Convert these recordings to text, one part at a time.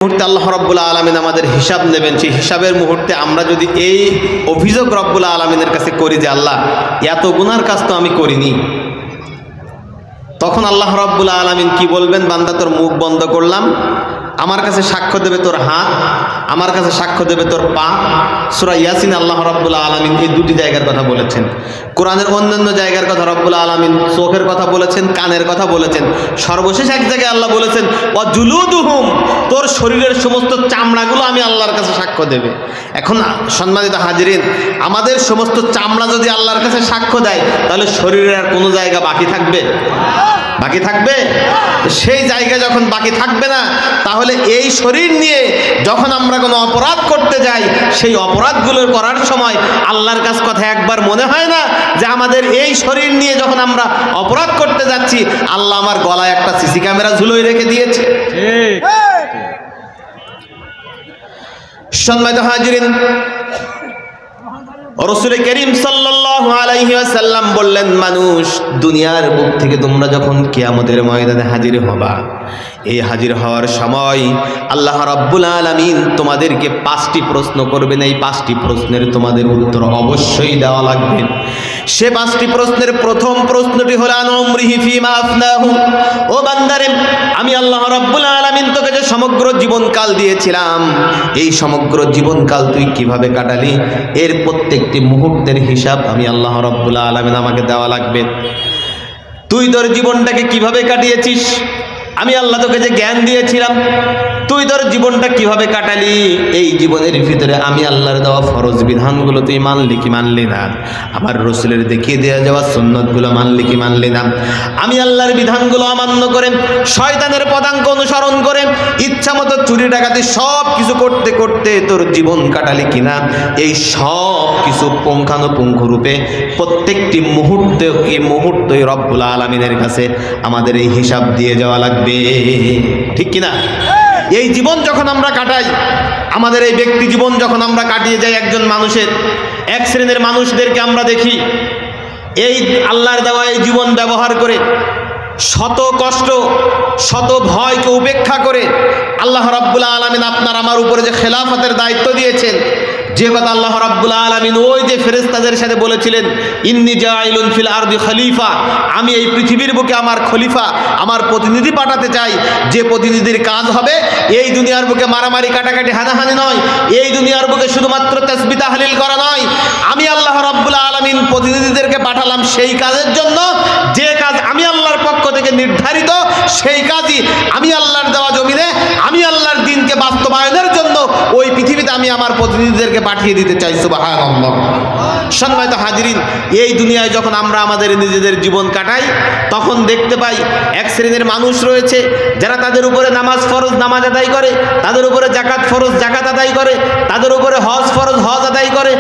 মুহূর্তে আল্লাহ রাব্বুল আলামিন আমাদের হিসাব নেবেন, সেই হিসাবের মুহূর্তে আমরা যদি এই অভিযোগ রব্বুল আলামিনের কাছে করি যে আল্লাহ এত গুনার কাজ তো আমি করিনি, তখন আল্লাহ রাব্বুল আলামিন কি বলবেন? বান্দা তোর মুখ বন্ধ করলাম, আমার কাছে সাক্ষ্য দেবে তোর হাত, আমার কাছে সাক্ষ্য দেবে তোর পা। সূরা ইয়াসিন আল্লাহ রাব্বুল আলামিন এই দুটি জায়গার কথা বলেছেন। কোরআনের অন্যান্য জায়গার কথা রব্বুল আলামিন চোখের কথা বলেছেন, কানের কথা বলেছেন। সর্বশেষ এক জায়গায় আল্লাহ বলেছেন ওয়া জুলুদুহুম, তোর শরীরের সমস্ত চামড়াগুলো আমি আল্লাহর কাছে সাক্ষ্য দেবে। এখন সম্মানিত হাজিরিন, আমাদের সমস্ত চামড়া যদি আল্লাহর কাছে সাক্ষ্য দেয় তাহলে শরীরের আর কোনো জায়গা বাকি থাকবে? বাকি থাকবে? সেই জায়গা যখন বাকি থাকবে না, তাহলে এই শরীর নিয়ে যখন আমরা কোনো অপরাধ করতে যাই, সেই অপরাধগুলো করার সময় আল্লাহর কাছে কথা একবার মনে হয় না যে আমাদের এই শরীর নিয়ে যখন আমরা অপরাধ করতে যাচ্ছি, আল্লাহ আমার গলায় একটা সিসি ক্যামেরা ঝুলোয় রেখে দিয়েছে। সম্মানিত হাজিরিন, রাসূল করিম সাল্লাল্লাহু আলাইহি ওয়াসাল্লাম বললেন, মানুষ দুনিয়ার বুক থেকে তোমরা যখন কিয়ামতের ময়দানে হাজির হবা, এই হাজির হওয়ার সময় আল্লাহ রাব্বুল আলামিন তোমাদেরকে 5টি প্রশ্ন করবেন। এই 5টি প্রশ্নের তোমাদের উত্তর অবশ্যই দেওয়া লাগবে। সে 5টি প্রশ্নের প্রথম প্রশ্নটি হলো আন উমরিহি ফিমা আফনাহু, ও বান্দারে আমি আল্লাহ রাব্বুল আলামিন তোকে যে সমগ্র জীবনকাল দিয়েছিলাম, এই সমগ্র জীবনকাল তুই কিভাবে কাটালি, এর প্রত্যেকটি মুহূর্তের হিসাব আমি আল্লাহ রাব্বুল আলামিন আমাকে দেওয়া লাগবে। তুই তোর জীবনটাকে কিভাবে কাটিয়েছিস, আমি আল্লাহ তোকে যে জ্ঞান দিয়েছিলাম, তুই তোর জীবনটা কিভাবে কাটালি, এই জীবনের ভিতরে আমি আল্লাহর দেওয়া ফরজ বিধানগুলো তুই মানলি কি মানলি না, আমার রসুলের দেখিয়ে দেওয়া যাওয়া সুন্নতগুলো মানলি কি মানলি না, আমি আল্লাহর বিধানগুলো অমান্য করে শয়তানের পদাঙ্ক অনুসরণ করে ইচ্ছা মতো চুরি ডাকাতি সব কিছু করতে করতে তোর জীবন কাটালি কিনা, এই সব কিছু পুঙ্খানুপুঙ্খ রূপে প্রত্যেকটি মুহূর্তে এই মুহূর্তে রব্বুল আলামিনের কাছে আমাদের এই হিসাব দিয়ে যাওয়া লাগবে, ঠিক কিনা? এই জীবন যখন আমরা কাটাই, আমাদের এই ব্যক্তি জীবন যখন আমরা কাটিয়ে যাই, একজন মানুষের এক শ্রেণীর মানুষদেরকে আমরা দেখি এই আল্লাহর দেওয়া এই জীবন ব্যবহার করে শত কষ্ট শত ভয়কে উপেক্ষা করে আল্লাহ রাব্বুল আলামিন আপনার আমার উপরে যে খেলাফতের দায়িত্ব দিয়েছেন, যে কথা আল্লাহ রাব্বুল আলামিন ওই যে ফেরেশতাদের সাথে বলেছিলেন ইন্নী জাইলুন ফিল আরদি খলিফা, আমি এই পৃথিবীর বুকে আমার খলিফা আমার প্রতিনিধি পাঠাতে চাই, যে প্রতিনিধির কাজ হবে এই দুনিয়ার বুকে মারামারি কাটাকাটি হানাহানি নয়, এই দুনিয়ার বুকে শুধুমাত্র তাসবিহ তাহলিল করা নয়, আমি আল্লাহ রাব্বুল আলামিন প্রতিনিধিদেরকে পাঠালাম সেই কাজের জন্য যে কাজ আমি আল্লাহর পক্ষ থেকে নির্ধারিত, সেই কাজই আমি আল্লাহর দেওয়া জমিনে আমি আল্লাহর দ্বীনকে বাস্তবায়নের জন্য ওই পৃথিবীতে আমি আমার প্রতিনিধিদেরকে পাঠিয়ে দিতে চাই। সুবহানাল্লাহ। সম্মানিত হাজিরিন, এই দুনিয়ায় যখন আমরা আমাদের নিজেদের জীবন কাটাই, তখন দেখতে পাই এক শ্রেণীর মানুষ রয়েছে যারা তাদের উপরে নামাজ ফরজ নামাজ আদায় করে, তাদের উপরে জাকাত ফরজ জাকাত আদায় করে, তাদের উপরে হজ ফরজ হজ আদায় করে,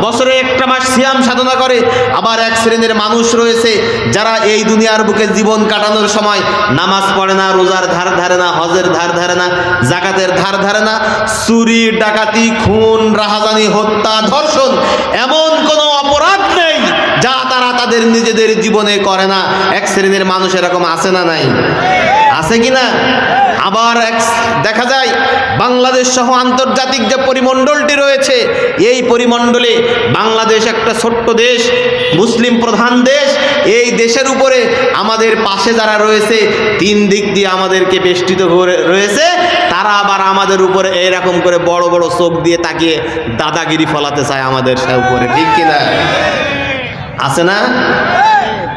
বছরে একটা মাস সিয়াম সাধনা করে। আবার এক শ্রেণীর মানুষ রয়েছে যারা এই দুনিয়ার বুকে জীবন কাটানোর সময় নামাজ পড়ে না, রোজার ধার ধারে না, হজের ধার ধারে না, জাকাতের ধার ধারে না, চুরি ডাকাতি খুন রাহাজানি হত্যা ধর্ষণ এমন কোনো অপরাধ নেই যা তারা তাদের নিজেদের জীবনে করে না। এক শ্রেণীর মানুষ এরকম আছে না নাই? আছে কিনা? আবার দেখা যায় বাংলাদেশ সহ আন্তর্জাতিক যে পরিমণ্ডলটি রয়েছে, এই পরিমণ্ডলে বাংলাদেশ একটা ছোট্ট দেশ, মুসলিম প্রধান দেশ। এই দেশের উপরে আমাদের পাশে যারা রয়েছে, 3 দিক দিয়ে আমাদেরকে বেষ্টিত রয়েছে, তারা আবার আমাদের উপরে এইরকম করে বড় বড় চোখ দিয়ে তাকিয়ে দাদাগিরি ফলাতে চায় আমাদের উপরে, ঠিক কিনা? আছে না?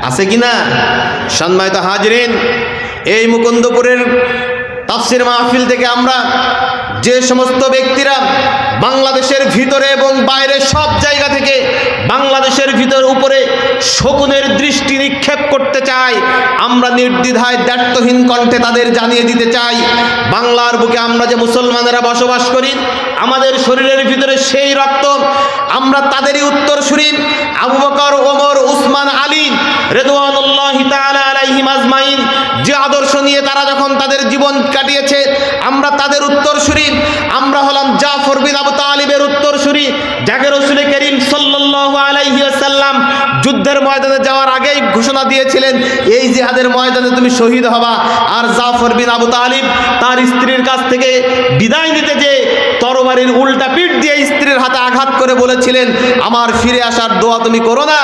আছে কিনা? সম্মানিত হাজিরিন, এই মুকুন্দপুরের তাফসীর মাহফিল থেকে আমরা যে সমস্ত ব্যক্তিরা বাংলাদেশের ভিতরে এবং বাইরে সব জায়গা থেকে বাংলাদেশের ভিতর উপরে শকুনের দৃষ্টি নিক্ষেপ করতে চাই, আমরা নির্দ্বিধায় দ্ব্যর্থহীন কণ্ঠে তাদের জানিয়ে দিতে চাই, বাংলার বুকে আমরা যে মুসলমানেরা বসবাস করি, আমাদের শরীরের ভিতরে সেই রক্ত, আমরা তাদেরই উত্তরসূরি। আবু বকর, ওমর, উসমান, আলী রিদওয়ানুল্লাহি তাআলা আলাইহিম আজমাইন যে আদর্শ নিয়ে তারা যখন তাদের জীবন কাটিয়েছে, আমরা তাদের উত্তরসূরি। আমরা হলাম জাফর বিন আবু তালিবের উত্তরসূরি, যাকে রাসূল করিম সাল্লাল্লাহু আলাইহি ওয়াসাল্লাম যুদ্ধের ময়দানে যাওয়ার আগেই ঘোষণা দিয়েছিলেন এই জিহাদের ময়দানে তুমি শহীদ হবা। আর জাফর বিন আবু তালিব তার স্ত্রীর কাছ থেকে বিদায় নিতে যে তরবারির উল্টা পিঠ দিয়ে স্ত্রীর হাতে আঘাত করে বলেছিলেন, আমার ফিরে আসার দোয়া তুমি করো না,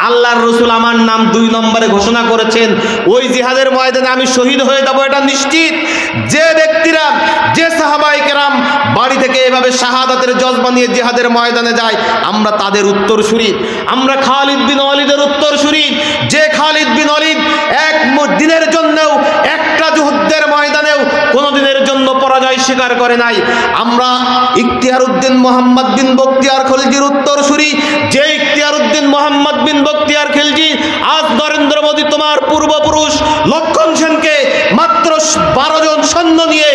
আল্লাহর রসুল আমার নাম 2 নম্বরে ঘোষণা করেছেন, ওই জিহাদের ময়দানে আমি শহীদ হয়ে যাব এটা নিশ্চিত। যে ব্যক্তিরা, যে সাহাবায়ে কেরাম বাড়ি থেকে এভাবে শাহাদাতের জজবা নিয়ে জিহাদের ময়দানে যায়, আমরা তাদের উত্তরসূরি, আমরা খালিদ বিন ওয়ালিদের উত্তরসূরি। যে খালিদ বিন ওয়ালিদ এক দিনের জন্যও, একটা যুদ্ধের ময়দানেও কোনো দিনের জন্য পরাজয় স্বীকার করে নাই। আমরা ইখতিয়ার উদ্দিন মোহাম্মদ বিন বখতিয়ার খলজির উত্তরসূরি। যে ইখতিয়ার উদ্দিন মোহাম্মদ বিন বখতিয়ার খিলজি আজ নরেন্দ্র মোদী তোমার পূর্বপুরুষ লক্ষণ সেনকে মাত্র 12 জন সৈন্য নিয়ে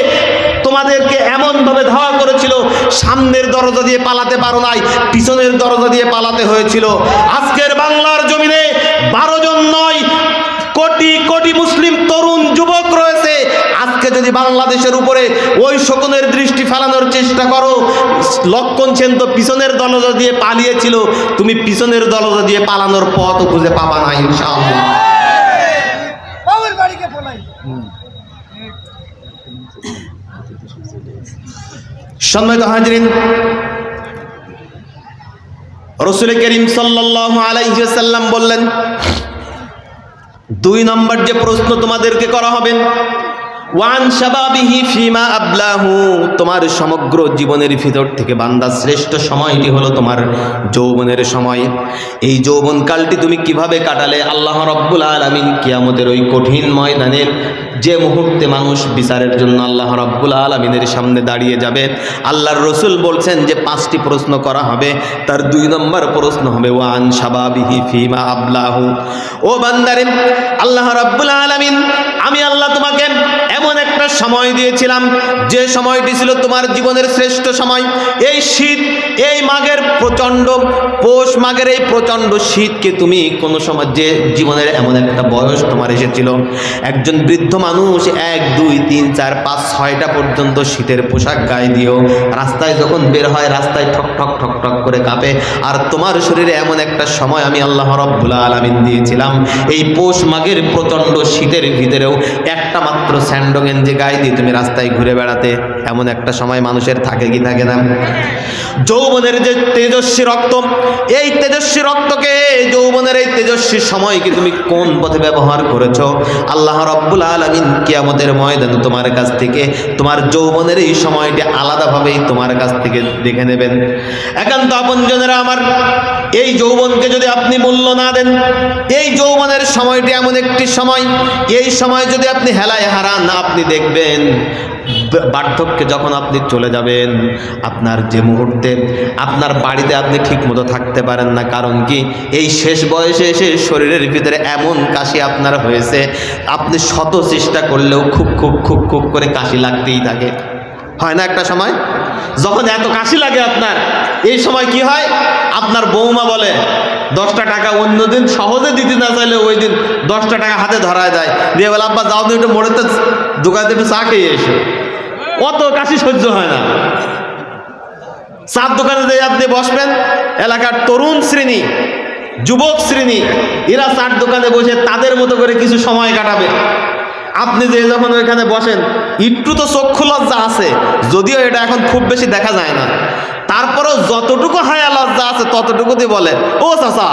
তোমাদেরকে এমনভাবে ধাওয়া করেছিল, সামনের দরজা দিয়ে পালাতে পারো নাই, পিছনের দরজা দিয়ে পালাতে হয়েছিল। আজকের বাংলার জমিনে 12 জন নয়, কোটি কোটি মুসলিম তরুণ যুবক রয়েছে। আজকে যদি বাংলাদেশের উপরে ওই শকুনের দৃষ্টি ফেলানোর চেষ্টা করো, লক্ষণ সেন তো পিছনের দরজা দিয়ে পালিয়েছিল, তুমি পিছনের দরজা দিয়ে পালানোর পথ খুঁজে পাবা না ইনশাআল্লাহ। সম্মানিত হাজিরিন, রাসূল করিম সাল্লাল্লাহু আলাইহি ওয়াসাল্লাম বললেন, 2 নম্বর যে প্রশ্ন তোমাদেরকে করা হবে, ওয়ান শাবাবিহি ফিমা আবলাহু, তোমার সমগ্র জীবনের ভিতর থেকে বান্দা শ্রেষ্ঠ সময়টি হলো তোমার যৌবনের সময়। এই যৌবনকালটি তুমি কিভাবে কাটালে? আল্লাহ রাব্বুল আলামিন কিয়ামতের ওই কঠিন ময়দানে যে মুহূর্তে মানুষ বিচারের জন্য আল্লাহ রাব্বুল আলামিনের সামনে দাঁড়িয়ে যাবে, আল্লাহর রসুল বলছেন যে 5টি প্রশ্ন করা হবে। তার 2 নম্বর প্রশ্ন হবে ওয়ান শাবাবিহি ফিমা আবলাহু। ও বান্দারে, আল্লাহ রাব্বুল আলামিন, আমি আল্লাহ তোমাকে এমন একটা সময় দিয়েছিলাম যে সময়টি ছিল তোমার জীবনের শ্রেষ্ঠ সময়। এই শীত, এই মাঘের প্রচণ্ড, পৌষ মাঘের এই প্রচণ্ড শীতকে তুমি কোনো সময়, যে জীবনের এমন একটা বয়স তোমার এসেছিল, একজন বৃদ্ধ মানুষ 1, 2, 3, 4, 5, 6টা পর্যন্ত শীতের পোশাক গায়ে দিয়েও রাস্তায় যখন বের হয়, রাস্তায় ঠক ঠক ঠক ঠক করে কাঁপে। আর তোমার শরীরে এমন একটা সময় আমি আল্লাহ রাব্বুল আলামিন দিয়েছিলাম, এই পৌষ মাঘের প্রচণ্ড শীতের ভিতরেও একটা মাত্র স্যান্ডো গেঞ্জি গায়ে দিয়ে তুমি রাস্তায় ঘুরে বেড়াতে। এমন একটা সময় মানুষের থাকে কি থাকে না? যৌবনের যে তেজস্বী রক্ত, এই তেজস্বী রক্তকে, যৌবনের এই তেজস্বী সময়কে তুমি কোন পথে ব্যবহার করেছো? আল্লাহ রাব্বুল আলামিন কিয়ামতের ময়দানে তোমার কাছ থেকে তোমার যৌবনের এই সময়টি আলাদাভাবেই তোমার কাছ থেকে দেখে নেবেন। একান্ত আপনজনেরা আমার, এই যৌবনকে যদি আপনি মূল্য না দেন, এই যৌবনের সময়টি এমন একটি সময়, এই সময় যদি আপনি হেলায় হারান, আপনি দেখবেন বার্ধক্যে যখন আপনি চলে যাবেন, আপনার যে মুহূর্তে আপনার বাড়িতে আপনি ঠিক মতো থাকতে পারেন না। কারণ কি? এই শেষ বয়সে এসে শরীরের ভিতরে এমন কাশি আপনার হয়েছে, আপনি শত চেষ্টা করলেও খুব খুব খুব খুব করে কাশি লাগতেই থাকে। হয় না একটা সময় যখন এত কাশি লাগে আপনার? এই সময় কি হয়, আপনার বৌমা বলে 10টা টাকা অন্যদিন সহজে দিতে না চাইলে ওই দিন 10টা টাকা হাতে ধরায় দেয়, দিয়ে বলে আব্বা যাও তো একটু মোড়েতে দোকানে একটু চা খেয়ে এসো। অত কাশি সহ্য হয় না। চার দোকানে যে আপনি বসবেন, এলাকার তরুণ শ্রেণী, যুবক শ্রেণী, এরা চার দোকানে বসে তাদের মতো করে কিছু সময় কাটাবে। আপনি যে যখন ওইখানে বসেন, একটু তো চক্ষু লজ্জা আছে, যদিও এটা এখন খুব বেশি দেখা যায় না, তারপরেও যতটুকু হায়া লজ্জা আছে ততটুকুতে বলে, ও চাচা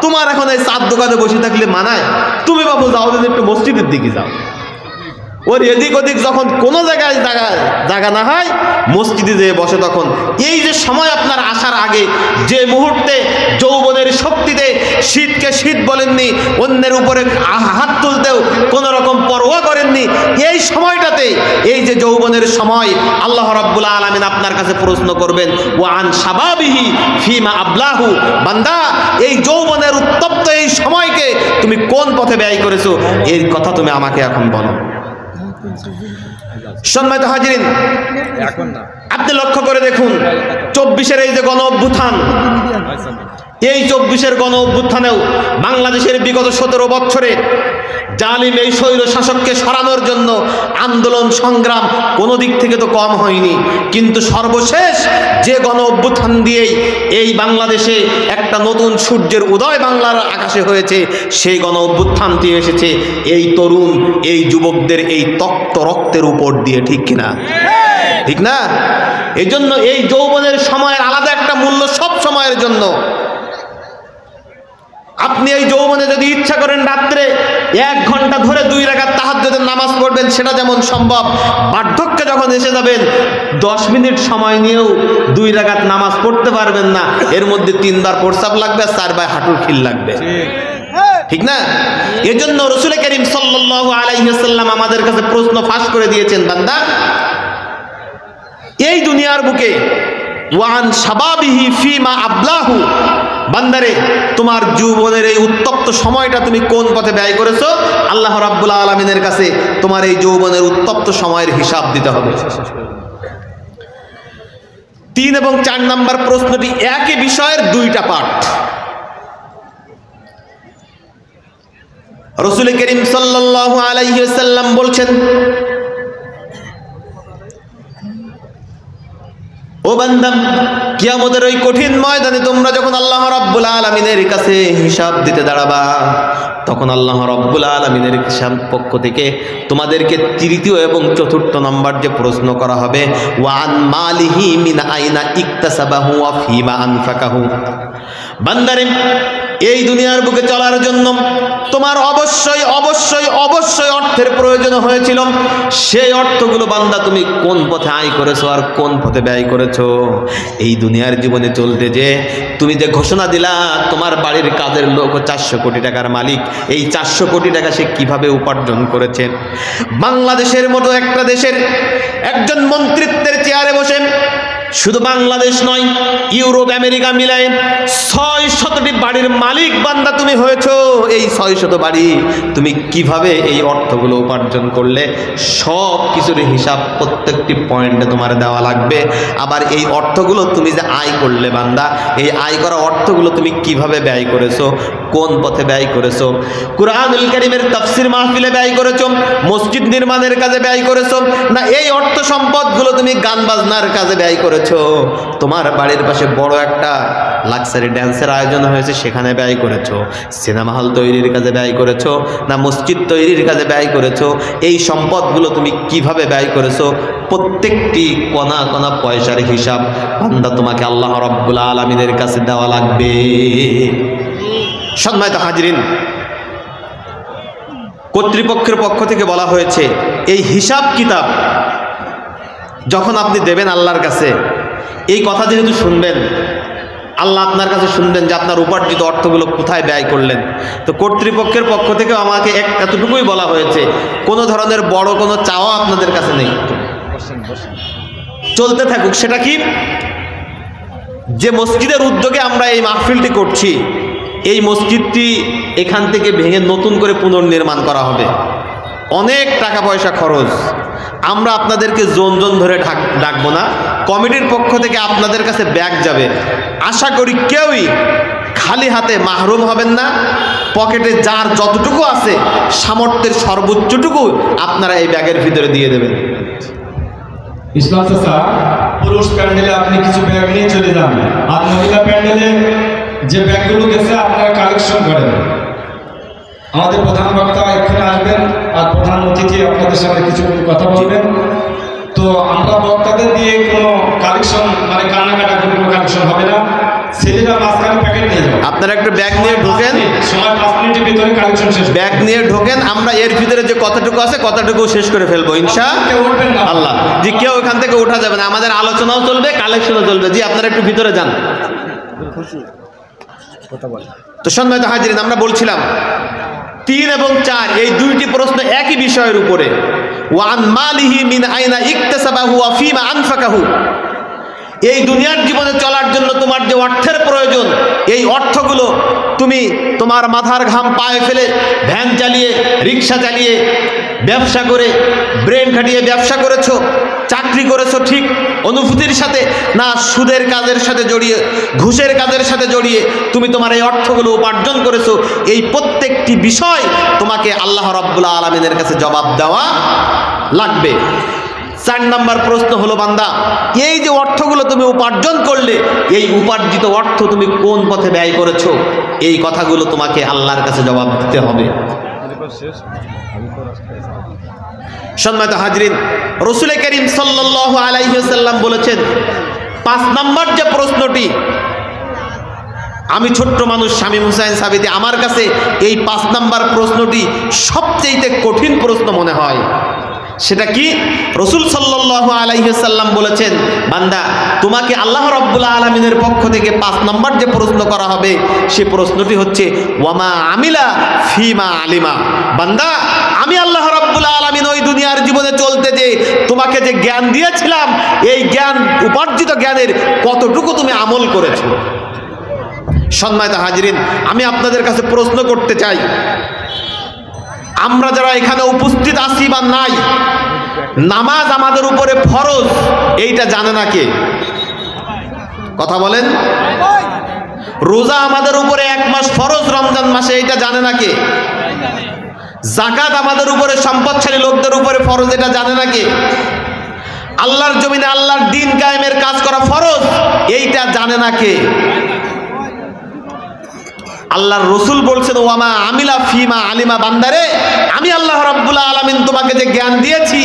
তোমার এখন এই চার দোকানে বসে থাকলে মানায়? তুমি বাবু যাও দিন একটু মসজিদের দিকে যাও। ওর এদিক ওদিক যখন কোনো জায়গায় জায়গা না হয়, মসজিদে যেয়ে বসে। তখন এই যে সময় আপনার আসার আগে, যে মুহূর্তে যৌবনের শক্তিতে শীতকে শীত বলেননি, অন্যের উপরে হাত তুলতেও কোনো রকম পরোয়া করেননি, এই সময়টাতে, এই যে যৌবনের সময়, আল্লাহ রাব্বুল আলামিন আপনার কাছে প্রশ্ন করবেন, ওয়ান শাবাবিহি ফিমা আবলাহু, বান্দা এই যৌবনের উত্তপ্ত এই সময়কে তুমি কোন পথে ব্যয় করেছো, এই কথা তুমি আমাকে এখন বলো। সম্মানিত হাজিরিন, আপনি লক্ষ্য করে দেখুন 24-এর এই যে গণ অভ্যুত্থান, এই 24-এর গণ অভ্যুত্থানেও বাংলাদেশের বিগত 17 বছরে জালিম এই স্বৈর শাসককে সরানোর জন্য আন্দোলন সংগ্রাম কোনো দিক থেকে তো কম হয়নি, কিন্তু সর্বশেষ যে গণ অভ্যুত্থান দিয়েই এই বাংলাদেশে একটা নতুন সূর্যের উদয় বাংলার আকাশে হয়েছে, সেই গণ অভ্যুত্থানটি এসেছে এই তরুণ এই যুবকদের এই তপ্ত রক্তের উপর দিয়ে, ঠিক কিনা? ঠিক না? এই জন্য এই যৌবনের সময়ের আলাদা একটা মূল্য সব সময়ের জন্য। আপনি এই যৌবনে যদি ইচ্ছা করেন রাত্রে 1 ঘন্টা ধরে 2 রাকাত তাহাজ্জুদের নামাজ পড়বেন, সেটা যেমন সম্ভব। বার্ধক্যে যখন এসে যাবেন 10 মিনিট সময় নিয়েও 2 রাকাত নামাজ পড়তে পারবেন না, এর মধ্যে 3 বার প্রস্রাব লাগবে, 4 বার হাঁটুর খিল লাগবে, ঠিক না? এজন্য রাসূল করিম সাল্লাল্লাহু আলাইহি ওয়াসাল্লাম আমাদের কাছে প্রশ্ন ফাঁস করে দিয়েছেন, বান্দা এই দুনিয়ার বুকে ওয়ান শাবাবিহি ফিমা আবলাহু, বান্দারে তোমার যৌবনের এই উত্তপ্ত সময়টা তুমি কোন পথে ব্যয় করেছো? আল্লাহ রাব্বুল আলামিনের কাছে তোমার এই যৌবনের উত্তপ্ত সময়ের হিসাব দিতে হবে। 3 এবং 4 নম্বর প্রশ্নটি একই বিষয়ের 2টা পার্ট। রাসূল করিম সাল্লাল্লাহু আলাইহি ওয়াসাল্লাম বলছেন, ও বান্দা, কিয়ামতের ওই কঠিন ময়দানে তোমরা যখন আল্লাহ রাব্বুল আলামিনের কাছে হিসাব দিতে দাঁড়াবা, তখন আল্লাহ রাব্বুল আলামিনের পক্ষ থেকে তোমাদেরকে 3য় এবং 4র্থ নম্বর যে প্রশ্ন করা হবে, ওয়ান মালিহি মিন আইনা ইকতাসাবাহু ওয়া ফিমা আনফাকাহু। বান্দারে এই দুনিয়ার বুকে চলার জন্য তোমার অবশ্যই অবশ্যই অবশ্যই অর্থের প্রয়োজন হয়েছিল। সেই অর্থগুলো বান্দা তুমি কোন পথে আয় করেছো আর কোন পথে ব্যয় করেছো? এই দুনিয়ার জীবনে চলতে যে তুমি যে ঘোষণা দিলা তোমার বাড়ির কাজের লোক 400 কোটি টাকার মালিক, এই 400 কোটি টাকা সে কিভাবে উপার্জন করেছে? বাংলাদেশের মতো একটা দেশের একজন মন্ত্রিত্বের চেয়ারে বসে শুধু বাংলাদেশ নয়, ইউরোপ আমেরিকা মিলায় 600টি বাড়ির মালিক বান্দা তুমি হয়েছো। এই 600 বাড়ি তুমি কিভাবে এই অর্থগুলো উপার্জন করলে, সব কিছুর হিসাব প্রত্যেকটি পয়েন্টে তোমার দেওয়া লাগবে। আবার এই অর্থগুলো তুমি যে আয় করলে বান্দা, এই আয় করা অর্থগুলো তুমি কিভাবে ব্যয় করেছো, কোন পথে ব্যয় করেছো? কুরআনুল কারীমের তাফসীর মাহফিলে ব্যয় করেছো, মসজিদ নির্মাণের কাজে ব্যয় করেছো, না এই অর্থ সম্পদগুলো তুমি গান বাজনার কাজে ব্যয় করেছো? তোমার বাড়ির পাশে বড় একটা লাক্সারি ড্যান্সের আয়োজন হয়েছে, সেখানে ব্যয় করেছো? সিনেমা হল তৈরির কাজে ব্যয় করেছো, না মসজিদ তৈরির কাজে ব্যয় করেছো? এই সম্পদগুলো তুমি কিভাবে ব্যয় করেছো? প্রত্যেকটি কণা কণা পয়সার হিসাব বান্দা তোমাকে আল্লাহ রাব্বুল আলামিনের কাছে দেওয়া লাগবে। সম্মানিত হাজিরিন, কর্তৃপক্ষের পক্ষ থেকে বলা হয়েছে এই হিসাব কিতাব যখন আপনি দেবেন আল্লাহর কাছে, এই কথা যেহেতু শুনবেন, আল্লাহ আপনার কাছে শুনবেন যে আপনার উপার্জিত অর্থগুলো কোথায় ব্যয় করলেন। তো কর্তৃপক্ষের পক্ষ থেকে আমাকে এতটুকুই বলা হয়েছে, কোনো ধরনের বড় কোনো চাওয়া আপনাদের কাছে নেই, চলতে থাকুক। সেটা কি? যে মসজিদের উদ্যোগে আমরা এই মাহফিলটি করছি, এই মসজিদটি এখান থেকে ভেঙে নতুন করে পুনর্নির্মাণ করা হবে। অনেক টাকা পয়সা খরচ। আমরা আপনাদেরকে জন জন ধরে ডাকবো না, কমিটির পক্ষ থেকে আপনাদের কাছে ব্যাগ যাবে। আশা করি কেউই খালি হাতে মাহরুম হবেন না। পকেটে যার যতটুকু আছে সামর্থ্যের সর্বোচ্চটুকু আপনারা এই ব্যাগের ভিতরে দিয়ে দেবেন। ইসলাম চাচা, পুরুষ প্যান্ডেলে আপনি কিছু ব্যাগ নিয়ে চলে যান, আর মহিলা প্যান্ডেলে যে ব্যাগগুলো গেছে আপনারা কালেকশন করেন। আমাদের প্রধান বক্তা এখানে আসবেন, আর প্রধান অতিথি আপনাদের সাথে কিছু কথা বলবেন। তো আমরা বক্তাদের দিয়ে কোনো কালেকশন, মানে কান্নাকাটা কোনো কালেকশন হবে না। ছেলেরা মাঝখানে প্যাকেট নিয়ে যাবে, আপনারা একটা ব্যাগ নিয়ে ঢোকেন, সময় 5 মিনিটের ভিতরে কালেকশন শেষ। ব্যাগ নিয়ে ঢোকেন, আমরা এর ভিতরে যে কতটুকু আছে কতটুকু শেষ করে ফেলবো ইনশাআল্লাহ। জি, কেউ এখান থেকে উঠা যাবে না, আমাদের আলোচনাও চলবে, কালেকশনও চলবে। জি, আপনারা একটু ভিতরে যান। তো সম্মানিত হাজিরিন, আমরা বলছিলাম 3 এবং 4 এই 2টি প্রশ্ন একই বিষয়ের উপরে। ওয়ান মালিহি মিন আইনা ইকতাসাবাহু ওয়া ফিমা আনফাকাহু। এই দুনিয়ার জীবনে চলার জন্য তোমার যে অর্থের প্রয়োজন, এই অর্থগুলো তুমি তোমার মাথার ঘাম পায়ে ফেলে ভ্যান চালিয়ে, রিক্সা চালিয়ে, ব্যবসা করে, ব্রেন খাটিয়ে ব্যবসা করেছো, চাকরি করেছো, ঠিক অনুভূতির সাথে, না সুদের কাজের সাথে জড়িয়ে, ঘুষের কাজের সাথে জড়িয়ে তুমি তোমার এই অর্থগুলো উপার্জন করেছো, এই প্রত্যেকটি বিষয় তোমাকে আল্লাহ রাব্বুল আলামিনের কাছে জবাব দেওয়া লাগবে। 4 নম্বর প্রশ্ন হলো, বান্দা এই যে অর্থগুলো তুমি উপার্জন করলে, এই উপার্জিত অর্থ তুমি কোন পথে ব্যয় করেছো, এই কথাগুলো তোমাকে আল্লাহর কাছে জবাব দিতে হবে। সম্মানিত হাজরিন, রাসূল করিম সাল্লাল্লাহু আলাইহি ওয়াসাল্লাম বলেছেন 5 নম্বর যে প্রশ্নটি, আমি ছোট্ট মানুষ শামীম হুসাইন সাবিতি, আমার কাছে এই 5 নম্বর প্রশ্নটি সবচেয়ে কঠিন প্রশ্ন মনে হয়। সেটা কি? রাসূল সাল্লাল্লাহু আলাইহি ওয়াসাল্লাম বলেছেন, বান্দা তোমাকে আল্লাহ রাব্বুল আলামিনের পক্ষ থেকে 5 নম্বর যে প্রশ্ন করা হবে, সে প্রশ্নটি হচ্ছে ওয়ামা আমিলা ফিমা আলিমা। বান্দা আমি আল্লাহ রাব্বুল আলামিন ওই দুনিয়ার জীবনে চলতে যে তোমাকে যে জ্ঞান দিয়েছিলাম, এই জ্ঞান, উপার্জিত জ্ঞানের কতটুকু তুমি আমল করেছো। সম্মানিত হাজরিন, আমি আপনাদের কাছে প্রশ্ন করতে চাই, আমরা যারা এখানে উপস্থিত আছি বা নাই, নামাজ আমাদের উপরে ফরজ, এইটা জানে না কে? কথা বলেন। রোজা আমাদের উপরে 1 মাস ফরজ, রমজান মাসে, এইটা জানে না কে? যাকাত আমাদের উপরে, সম্পদশালী লোকদের উপরে ফরজ, এটা জানে না কে? আল্লাহর জমিনে আল্লাহর দ্বীন কায়েমের কাজ করা ফরজ, এইটা জানে না কে? আল্লাহর রাসূল বলছেন ওয়ামা আমিলা ফিমা আলিমা। বান্দারে আমি আল্লাহ রাব্বুল আলামিন তোমাকে যে জ্ঞান দিয়েছি,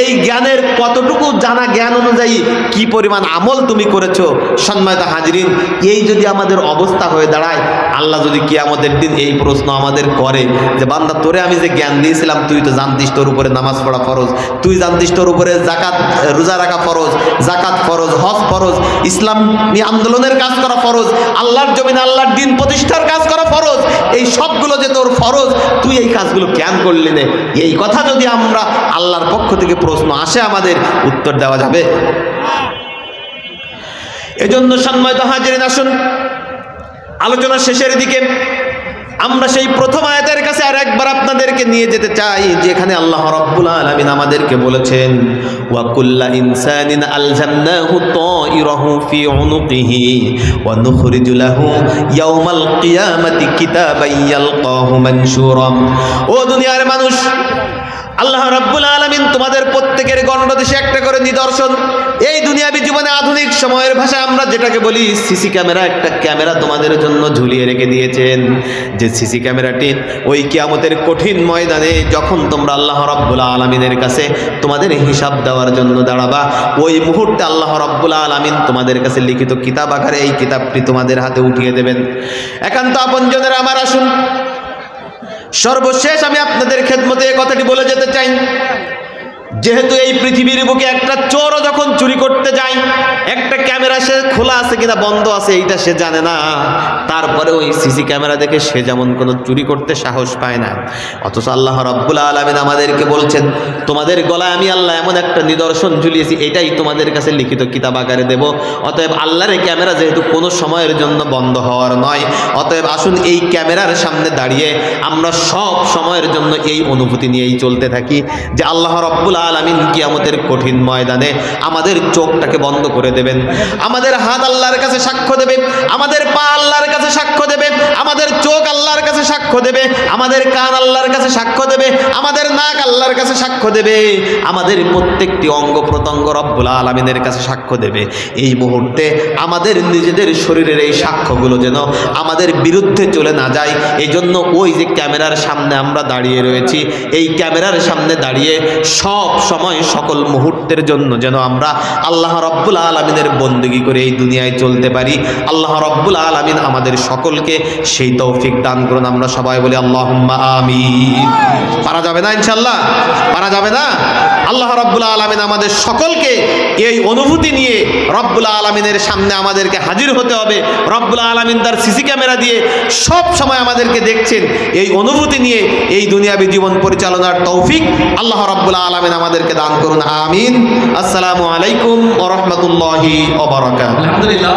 এই জ্ঞানের কতটুকু জানা জ্ঞান অনুযায়ী কি পরিমাণ আমল তুমি করেছো। সম্মানিত হাজরিন, এই যদি আমাদের অবস্থা হয়ে দাঁড়ায়, আল্লাহ যদি কিয়ামতের দিন এই প্রশ্ন আমাদের করে যে বান্দা তোরে আমি যে জ্ঞান দিয়েছিলাম, তুই তো জানতিস তোর উপরে নামাজ পড়া ফরজ, তুই জানতিস তোর উপরে যাকাত, রোজা রাখা ফরজ, যাকাত ফরজ, হজ ফরজ, ইসলামী আন্দোলনের কাজ করা ফরজ, আল্লাহর জমিনে আল্লাহর দ্বীন প্রতিষ্ঠার কাজ করা ফরজ, এই সবগুলো যে তোর ফরজ, তুই এই কাজগুলো কেন করলি না? এই কথা যদি আমরা আল্লাহর পক্ষ থেকে প্রশ্ন আসে, আমাদের উত্তর দেওয়া যাবে? এজন্য সম্মানিত হাজিরিন, আসুন আলোচনা শেষের দিকে আমরা সেই প্রথম আয়াতের কাছে আর একবার আপনাদেরকে নিয়ে যেতে চাই, যেখানে আল্লাহ রাব্বুল আলামিন আমাদেরকে বলেছেন ওয়া কুল্লা ইনসানিন আলজামনাহু তাইরাহু ফি উনুকিহি ওয়া নুখরিজু লাহু ইয়াওমাল কিয়ামাতি কিতাবান ইয়ালকাহু মানশুরা। ও দুনিয়ার মানুষ, আল্লাহ রাব্বুল আলামিন তোমাদের প্রত্যেকের গণদেশে একটা করে নিদর্শন, এই দুনিয়াবি জীবনে আধুনিক সময়ের ভাষায় আমরা যেটাকে বলি সিসি ক্যামেরা, একটা ক্যামেরা তোমাদের জন্য ঝুলিয়ে রেখে দিয়েছেন। যে সিসি ক্যামেরাটি ওই কিয়ামতের কঠিন ময়দানে যখন তোমরা আল্লাহ রাব্বুল আলামিনের কাছে তোমাদের হিসাব দেওয়ার জন্য দাঁড়াবা, ওই মুহূর্তে আল্লাহ রাব্বুল আলামিন তোমাদের কাছে লিখিত কিতাব আকারে এই কিতাবটি তোমাদের হাতে উঠিয়ে দেবেন। একান্ত আপনজনেরা আমার, আসুন সর্বশেষ আমি আপনাদের খেদমতে এই কথাটি বলে যেতে চাই, যেহেতু এই পৃথিবীর বুকে একটা চোরও যখন চুরি করতে যায়, একটা ক্যামেরা সে খোলা আছে কিনা বন্ধ আছে এইটা সে জানে না, তারপরে ওই সিসি ক্যামেরা দেখে সে যেমন কোনো চুরি করতে সাহস পায় না। অথচ আল্লাহ রাব্বুল আলামিন আমাদেরকে বলছেন তোমাদের গলায় আমি আল্লাহ এমন একটা নিদর্শন ঝুলিয়েছি, এটাই তোমাদের কাছে লিখিত কিতাব আকারে দেব। অতএব আল্লাহর এই ক্যামেরা যেহেতু কোনো সময়ের জন্য বন্ধ হওয়ার নয়, অতএব আসুন এই ক্যামেরার সামনে দাঁড়িয়ে আমরা সব সময়ের জন্য এই অনুভূতি নিয়েই চলতে থাকি যে আল্লাহ রাব্বুল আলামিন কিয়ামতের কঠিন ময়দানে আমাদের চোখটাকে বন্ধ করে দেবেন, আমাদের হাত আল্লাহর কাছে সাক্ষ্য দেবে, আমাদের পা আল্লাহর কাছে সাক্ষ্য দেবে, আমাদের চোখ আল্লাহর কাছে সাক্ষ্য দেবে, আমাদের কান আল্লাহর কাছে সাক্ষ্য দেবে, আমাদের নাক আল্লাহর কাছে সাক্ষ্য দেবে, আমাদের প্রত্যেকটি অঙ্গ প্রত্যঙ্গ রব্বুল আলামিনের কাছে সাক্ষ্য দেবে। এই মুহূর্তে আমাদের নিজেদের শরীরের এই সাক্ষ্যগুলো যেন আমাদের বিরুদ্ধে চলে না যায়, এই জন্য ওই যে ক্যামেরার সামনে আমরা দাঁড়িয়ে রয়েছি, এই ক্যামেরার সামনে দাঁড়িয়ে সব সময় সকল মুহূর্তের জন্য যেন আমরা আল্লাহ রাব্বুল আলামিনের বন্দেগী করে এই দুনিয়ায় চলতে পারি। আল্লাহ রাব্বুল আলামিন আমাদের সকলকে সেই তৌফিক দান করুন। আমরা সবাই বলি আল্লাহুম্মা আমিন। পারা যাবে না? ইনশাআল্লাহ পারা যাবে না? আল্লাহ রাব্বুল আলামিন আমাদের সকলকে এই অনুভূতি নিয়ে রব্বুল আলামিনের সামনে আমাদেরকে হাজির হতে হবে। রব্বুল আলামিন তার সিসি ক্যামেরা দিয়ে সব সময় আমাদেরকে দেখছেন, এই অনুভূতি নিয়ে এই দুনিয়াবী জীবন পরিচালনার তৌফিক আল্লাহ রাব্বুল আলামিন আমাদেরকে দান করুন। আমিন। আসসালামু আলাইকুম ওয়া রাহমাতুল্লাহি ওয়া বারাকাতুহু। আলহামদুলিল্লাহ।